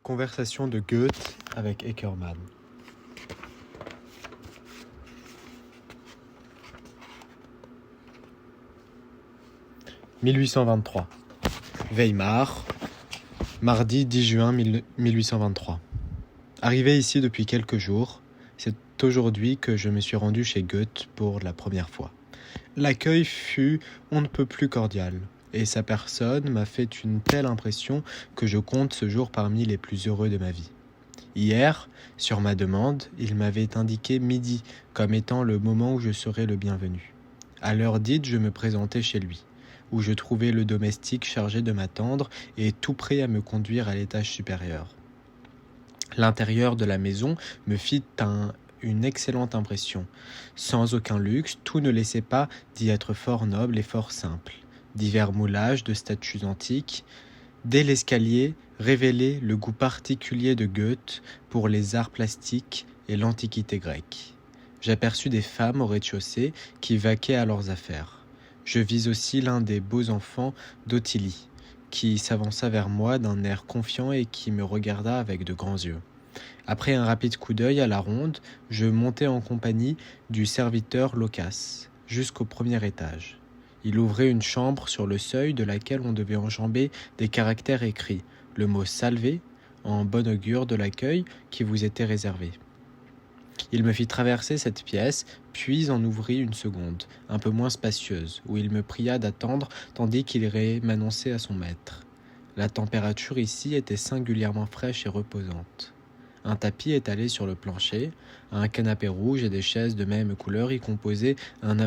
Conversation de Goethe avec Eckermann. « 1823. Weimar, mardi 10 juin 1823. Arrivé ici depuis quelques jours, c'est aujourd'hui que je me suis rendu chez Goethe pour la première fois. L'accueil fut on ne peut plus cordial, et sa personne m'a fait une telle impression que je compte ce jour parmi les plus heureux de ma vie. Hier, sur ma demande, il m'avait indiqué midi comme étant le moment où je serais le bienvenu. À l'heure dite, je me présentai chez lui, où je trouvai le domestique chargé de m'attendre et tout prêt à me conduire à l'étage supérieur. L'intérieur de la maison me fit une excellente impression. Sans aucun luxe, tout ne laissait pas d'y être fort noble et fort simple. Divers moulages de statues antiques, dès l'escalier, révélaient le goût particulier de Goethe pour les arts plastiques et l'antiquité grecque. J'aperçus des femmes au rez-de-chaussée qui vaquaient à leurs affaires. Je vis aussi l'un des beaux enfants d'Ottilie, qui s'avança vers moi d'un air confiant et qui me regarda avec de grands yeux. Après un rapide coup d'œil à la ronde, je montai en compagnie du serviteur Locas jusqu'au premier étage. Il ouvrait une chambre sur le seuil de laquelle on devait enjamber des caractères écrits, le mot « salvé » en bon augure de l'accueil qui vous était réservé. Il me fit traverser cette pièce, puis en ouvrit une seconde, un peu moins spacieuse, où il me pria d'attendre tandis qu'il irait m'annoncer à son maître. La température ici était singulièrement fraîche et reposante. Un tapis étalé sur le plancher, un canapé rouge et des chaises de même couleur y composaient un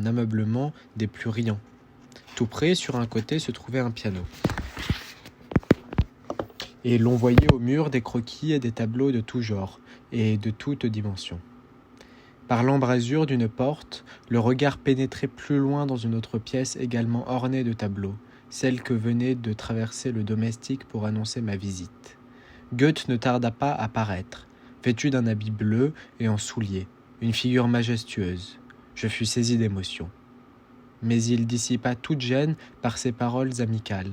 ameublement des plus riants. Tout près, sur un côté, se trouvait un piano. Et l'on voyait au mur des croquis et des tableaux de tout genre et de toutes dimensions. Par l'embrasure d'une porte, le regard pénétrait plus loin dans une autre pièce également ornée de tableaux, celle que venait de traverser le domestique pour annoncer ma visite. Goethe ne tarda pas à paraître, vêtu d'un habit bleu et en souliers, une figure majestueuse. Je fus saisi d'émotion. Mais il dissipa toute gêne par ses paroles amicales.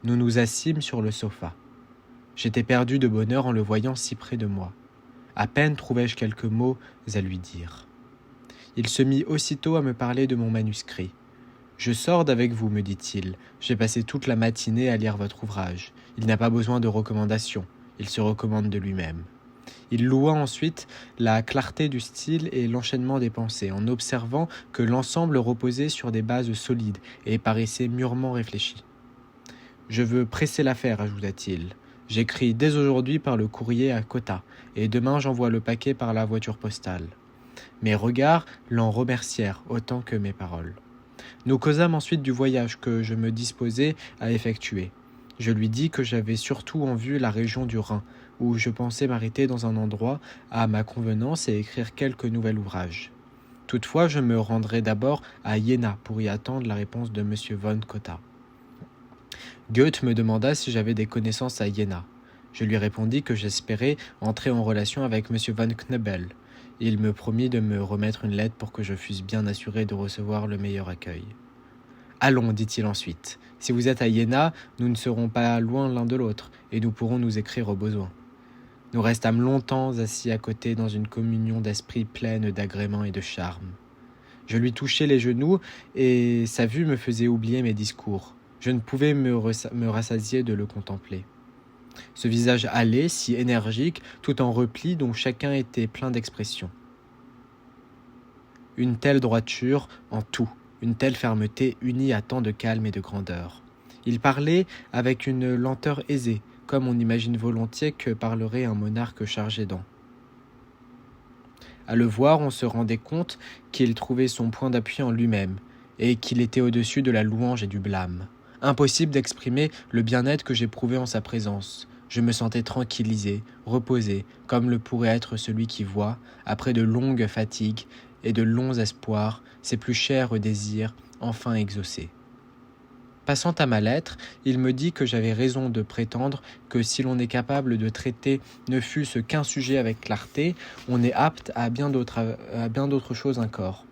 Nous nous assîmes sur le sofa. J'étais perdu de bonheur en le voyant si près de moi. À peine trouvai-je quelques mots à lui dire. Il se mit aussitôt à me parler de mon manuscrit. « Je sors d'avec vous, me dit-il. J'ai passé toute la matinée à lire votre ouvrage. Il n'a pas besoin de recommandations. Il se recommande de lui-même. » Il loua ensuite la clarté du style et l'enchaînement des pensées, en observant que l'ensemble reposait sur des bases solides et paraissait mûrement réfléchi. « Je veux presser l'affaire, ajouta-t-il. J'écris dès aujourd'hui par le courrier à Cotta, et demain j'envoie le paquet par la voiture postale. » Mes regards l'en remercièrent autant que mes paroles. Nous causâmes ensuite du voyage que je me disposais à effectuer. Je lui dis que j'avais surtout en vue la région du Rhin, où je pensais m'arrêter dans un endroit à ma convenance et écrire quelques nouveaux ouvrages. Toutefois, je me rendrai d'abord à Iéna pour y attendre la réponse de M. von Cotta. Goethe me demanda si j'avais des connaissances à Iéna. Je lui répondis que j'espérais entrer en relation avec M. von Knebel. Il me promit de me remettre une lettre pour que je fusse bien assuré de recevoir le meilleur accueil. « Allons, dit-il ensuite. Si vous êtes à Iéna, nous ne serons pas loin l'un de l'autre, et nous pourrons nous écrire au besoin. » Nous restâmes longtemps assis à côté dans une communion d'esprit pleine d'agrément et de charme. Je lui touchai les genoux, et sa vue me faisait oublier mes discours. Je ne pouvais me rassasier de le contempler. Ce visage hâlé, si énergique, tout en repli, dont chacun était plein d'expression. Une telle droiture en tout, une telle fermeté unie à tant de calme et de grandeur. Il parlait avec une lenteur aisée, comme on imagine volontiers que parlerait un monarque chargé d'an. À le voir, on se rendait compte qu'il trouvait son point d'appui en lui-même, et qu'il était au-dessus de la louange et du blâme. Impossible d'exprimer le bien-être que j'éprouvais en sa présence. Je me sentais tranquillisé, reposé, comme le pourrait être celui qui voit, après de longues fatigues et de longs espoirs, ses plus chers désirs enfin exaucés. Passant à ma lettre, il me dit que j'avais raison de prétendre que si l'on est capable de traiter ne fût-ce qu'un sujet avec clarté, on est apte à bien d'autres choses encore.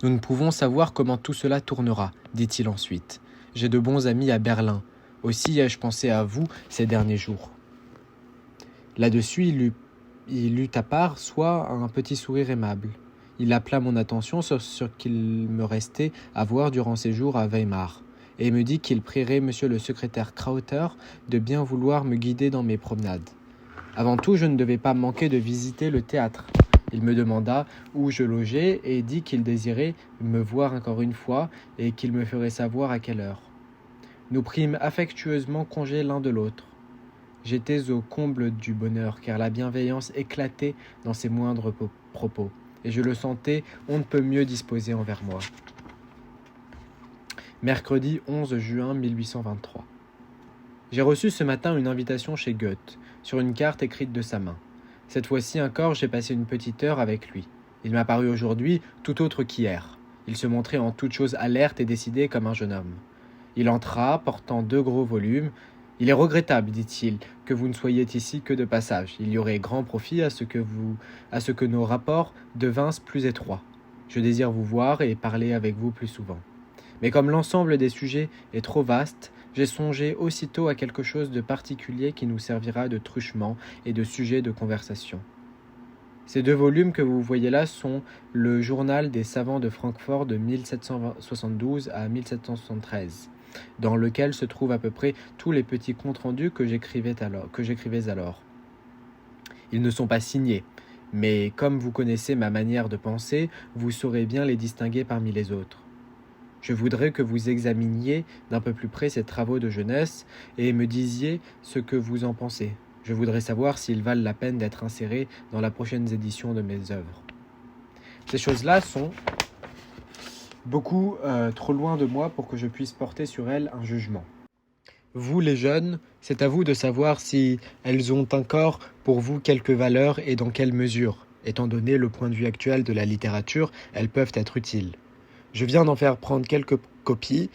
Nous ne pouvons savoir comment tout cela tournera, dit-il ensuite. J'ai de bons amis à Berlin. Aussi ai-je pensé à vous ces derniers jours. Là-dessus, il eut à part soi un petit sourire aimable. Il appela mon attention sur ce qu'il me restait à voir durant ses jours à Weimar, et me dit qu'il prierait monsieur le secrétaire Krauter de bien vouloir me guider dans mes promenades. Avant tout, je ne devais pas manquer de visiter le théâtre. Il me demanda où je logeais et dit qu'il désirait me voir encore une fois et qu'il me ferait savoir à quelle heure. Nous prîmes affectueusement congé l'un de l'autre. J'étais au comble du bonheur, car la bienveillance éclatait dans ses moindres propos, et je le sentais on ne peut mieux disposé envers moi. Mercredi 11 juin 1823. J'ai reçu ce matin une invitation chez Goethe, sur une carte écrite de sa main. Cette fois-ci encore, j'ai passé une petite heure avec lui. Il m'a paru aujourd'hui tout autre qu'hier. Il se montrait en toute chose alerte et décidé comme un jeune homme. Il entra, portant 2 gros volumes. « Il est regrettable, dit-il, que vous ne soyez ici que de passage. Il y aurait grand profit à ce que nos rapports devinssent plus étroits. Je désire vous voir et parler avec vous plus souvent. Mais comme l'ensemble des sujets est trop vaste, j'ai songé aussitôt à quelque chose de particulier qui nous servira de truchement et de sujet de conversation. Ces 2 volumes que vous voyez là sont le Journal des savants de Francfort de 1772 à 1773, dans lequel se trouvent à peu près tous les petits comptes rendus que j'écrivais alors. Ils ne sont pas signés, mais comme vous connaissez ma manière de penser, vous saurez bien les distinguer parmi les autres. Je voudrais que vous examiniez d'un peu plus près ces travaux de jeunesse et me disiez ce que vous en pensez. Je voudrais savoir s'ils valent la peine d'être insérés dans la prochaine édition de mes œuvres. Ces choses-là sont beaucoup trop loin de moi pour que je puisse porter sur elles un jugement. Vous, les jeunes, c'est à vous de savoir si elles ont encore pour vous quelque valeur et dans quelle mesure. Étant donné le point de vue actuel de la littérature, elles peuvent être utiles. Je viens d'en faire prendre quelques copies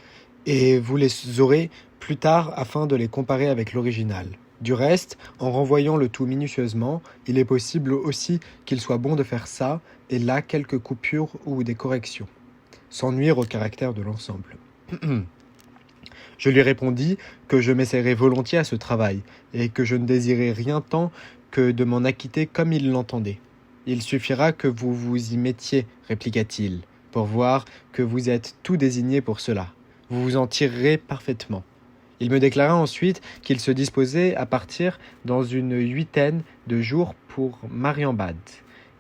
et vous les aurez plus tard afin de les comparer avec l'original. Du reste, en renvoyant le tout minutieusement, il est possible aussi qu'il soit bon de faire ça et là quelques coupures ou des corrections, sans nuire au caractère de l'ensemble. Je lui répondis que je m'essayerais volontiers à ce travail et que je ne désirais rien tant que de m'en acquitter comme il l'entendait. Il suffira que vous vous y mettiez, répliqua-t-il, pour voir que vous êtes tout désigné pour cela. Vous vous en tirerez parfaitement. Il me déclara ensuite qu'il se disposait à partir dans une 8aine de jours pour Marienbad,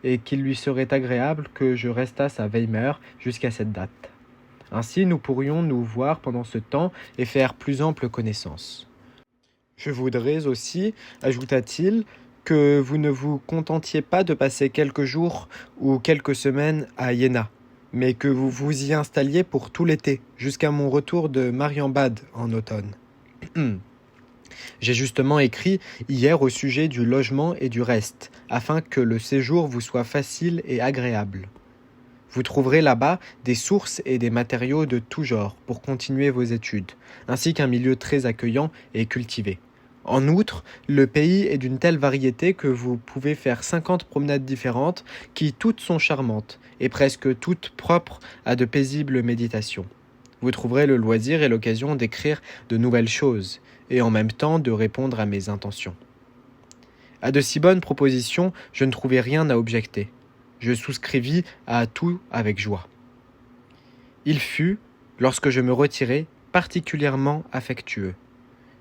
et qu'il lui serait agréable que je restasse à Weimar jusqu'à cette date. Ainsi, nous pourrions nous voir pendant ce temps et faire plus ample connaissance. Je voudrais aussi, ajouta-t-il, que vous ne vous contentiez pas de passer quelques jours ou quelques semaines à Iéna, mais que vous vous y installiez pour tout l'été, jusqu'à mon retour de Marienbad en automne. J'ai justement écrit hier au sujet du logement et du reste, afin que le séjour vous soit facile et agréable. Vous trouverez là-bas des sources et des matériaux de tout genre pour continuer vos études, ainsi qu'un milieu très accueillant et cultivé. En outre, le pays est d'une telle variété que vous pouvez faire 50 promenades différentes qui toutes sont charmantes et presque toutes propres à de paisibles méditations. Vous trouverez le loisir et l'occasion d'écrire de nouvelles choses et en même temps de répondre à mes intentions. À de si bonnes propositions, je ne trouvais rien à objecter. Je souscrivis à tout avec joie. Il fut, lorsque je me retirai, particulièrement affectueux.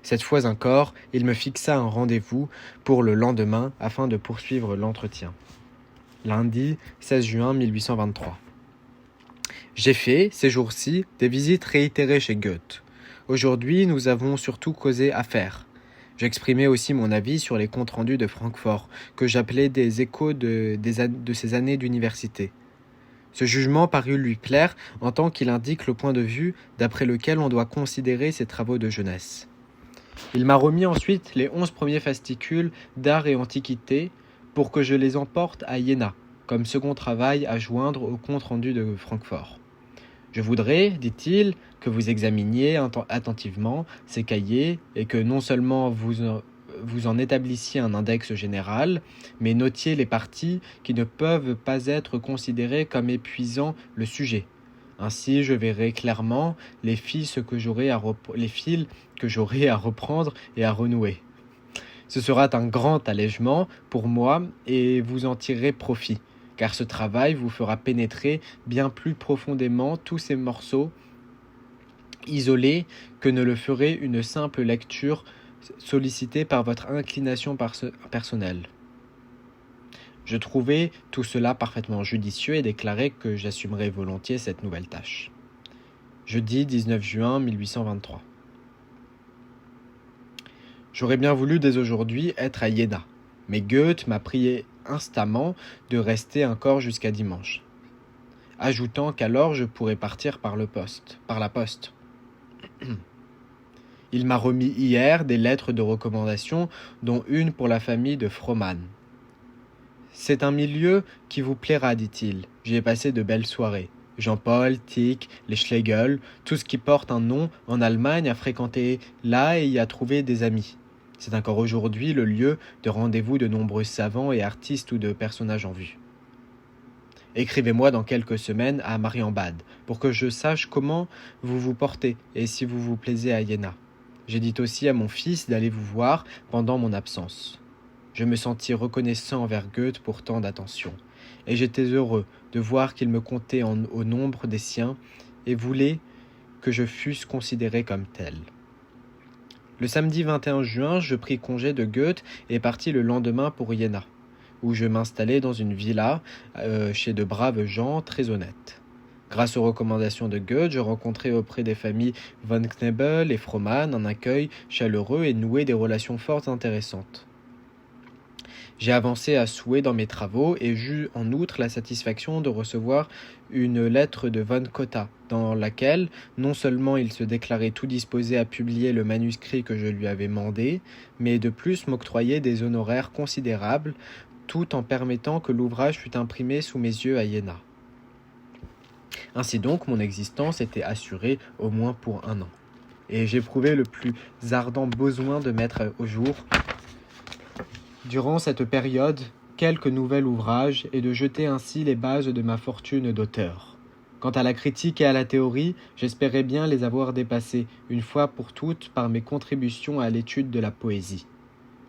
Cette fois encore, il me fixa un rendez-vous pour le lendemain afin de poursuivre l'entretien. Lundi 16 juin 1823. J'ai fait, ces jours-ci, des visites réitérées chez Goethe. Aujourd'hui, nous avons surtout causé affaires. J'exprimais aussi mon avis sur les comptes rendus de Francfort, que j'appelais des échos de ses années d'université. Ce jugement parut lui plaire en tant qu'il indique le point de vue d'après lequel on doit considérer ses travaux de jeunesse. Il m'a remis ensuite les 11 premiers fascicules d'art et antiquité pour que je les emporte à Iéna, comme second travail à joindre au compte rendu de Francfort. Je voudrais, dit-il, que vous examiniez attentivement ces cahiers et que non seulement vous en établissiez un index général, mais notiez les parties qui ne peuvent pas être considérées comme épuisant le sujet. Ainsi, je verrai clairement les fils que j'aurai à reprendre et à renouer. Ce sera un grand allègement pour moi et vous en tirerez profit, car ce travail vous fera pénétrer bien plus profondément tous ces morceaux isolés que ne le ferait une simple lecture sollicitée par votre inclination personnelle. Je trouvais tout cela parfaitement judicieux et déclarai que j'assumerais volontiers cette nouvelle tâche. Jeudi 19 juin 1823. J'aurais bien voulu dès aujourd'hui être à Iéna, mais Goethe m'a prié instamment de rester encore jusqu'à dimanche, ajoutant qu'alors je pourrais partir par la poste. Il m'a remis hier des lettres de recommandation, dont une pour la famille de Frohmann. C'est un milieu qui vous plaira, dit-il. J'y ai passé de belles soirées. Jean-Paul, Tieck, les Schlegel, tout ce qui porte un nom en Allemagne a fréquenté là et y a trouvé des amis. C'est encore aujourd'hui le lieu de rendez-vous de nombreux savants et artistes ou de personnages en vue. Écrivez-moi dans quelques semaines à Marienbad pour que je sache comment vous vous portez et si vous vous plaisez à Iéna. J'ai dit aussi à mon fils d'aller vous voir pendant mon absence. Je me sentis reconnaissant envers Goethe pour tant d'attention, et j'étais heureux de voir qu'il me comptait au nombre des siens et voulait que je fusse considéré comme tel. Le samedi 21 juin, je pris congé de Goethe et partis le lendemain pour Iéna, où je m'installai dans une villa chez de braves gens très honnêtes. Grâce aux recommandations de Goethe, je rencontrai auprès des familles von Knebel et Frohmann un accueil chaleureux et noué des relations fort intéressantes. J'ai avancé à souhait dans mes travaux et j'eus en outre la satisfaction de recevoir une lettre de von Cotta, dans laquelle non seulement il se déclarait tout disposé à publier le manuscrit que je lui avais mandé, mais de plus m'octroyait des honoraires considérables, tout en permettant que l'ouvrage fût imprimé sous mes yeux à Iéna. Ainsi donc, mon existence était assurée au moins pour 1 an, et j'éprouvais le plus ardent besoin de mettre au jour durant cette période quelques nouveaux ouvrages et de jeter ainsi les bases de ma fortune d'auteur. Quant à la critique et à la théorie, j'espérais bien les avoir dépassées une fois pour toutes par mes contributions à l'étude de la poésie.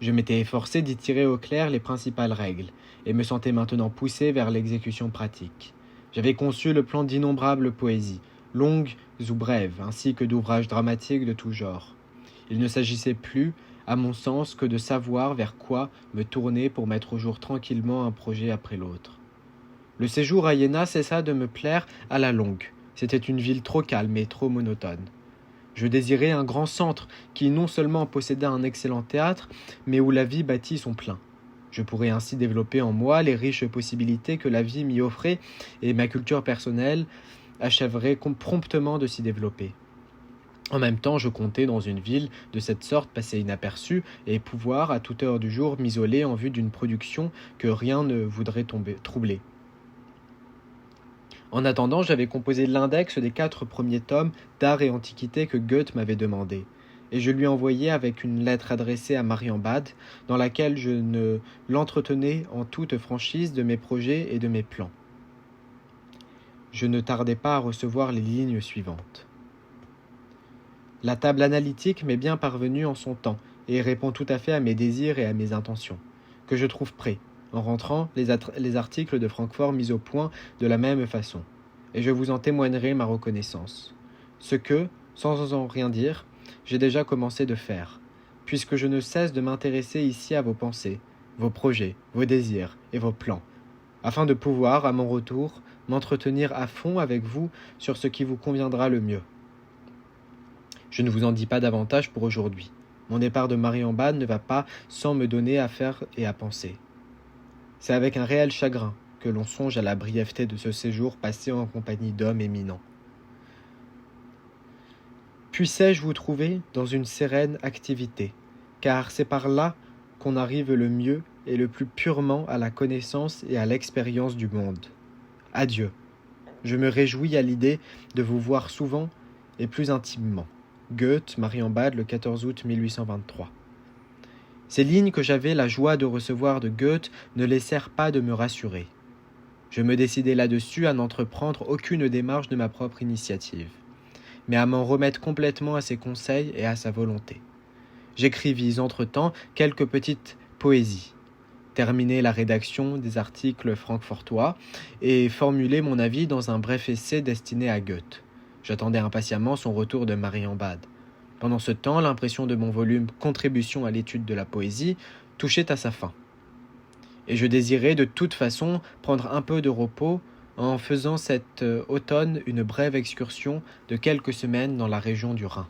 Je m'étais efforcé d'y tirer au clair les principales règles et me sentais maintenant poussé vers l'exécution pratique. J'avais conçu le plan d'innombrables poésies, longues ou brèves, ainsi que d'ouvrages dramatiques de tout genre. Il ne s'agissait plus, à mon sens, que de savoir vers quoi me tourner pour mettre au jour tranquillement un projet après l'autre. Le séjour à Iéna cessa de me plaire à la longue. C'était une ville trop calme et trop monotone. Je désirais un grand centre qui non seulement possédait un excellent théâtre, mais où la vie bâtit son plein. Je pourrais ainsi développer en moi les riches possibilités que la vie m'y offrait et ma culture personnelle achèverait promptement de s'y développer. En même temps, je comptais dans une ville de cette sorte passer inaperçu et pouvoir, à toute heure du jour, m'isoler en vue d'une production que rien ne voudrait troubler. En attendant, j'avais composé l'index des 4 premiers tomes d'art et antiquité que Goethe m'avait demandé, et je lui envoyai avec une lettre adressée à Marienbad, dans laquelle je ne l'entretenais en toute franchise de mes projets et de mes plans. Je ne tardai pas à recevoir les lignes suivantes. La table analytique m'est bien parvenue en son temps et répond tout à fait à mes désirs et à mes intentions, que je trouve prêts, en rentrant les articles de Francfort mis au point de la même façon, et je vous en témoignerai ma reconnaissance. Ce que, sans en rien dire, j'ai déjà commencé de faire, puisque je ne cesse de m'intéresser ici à vos pensées, vos projets, vos désirs et vos plans, afin de pouvoir, à mon retour, m'entretenir à fond avec vous sur ce qui vous conviendra le mieux. Je ne vous en dis pas davantage pour aujourd'hui. Mon départ de Marienbad ne va pas sans me donner à faire et à penser. C'est avec un réel chagrin que l'on songe à la brièveté de ce séjour passé en compagnie d'hommes éminents. Puissais-je vous trouver dans une sereine activité, car c'est par là qu'on arrive le mieux et le plus purement à la connaissance et à l'expérience du monde. Adieu. Je me réjouis à l'idée de vous voir souvent et plus intimement. Goethe, Marienbad, le 14 août 1823. Ces lignes que j'avais la joie de recevoir de Goethe ne laissèrent pas de me rassurer. Je me décidai là-dessus à n'entreprendre aucune démarche de ma propre initiative, mais à m'en remettre complètement à ses conseils et à sa volonté. J'écrivis entre-temps quelques petites poésies, terminai la rédaction des articles francfortois et formulai mon avis dans un bref essai destiné à Goethe. J'attendais impatiemment son retour de Marienbad. Pendant ce temps, l'impression de mon volume Contribution à l'étude de la poésie touchait à sa fin. Et je désirais de toute façon prendre un peu de repos en faisant cet automne une brève excursion de quelques semaines dans la région du Rhin.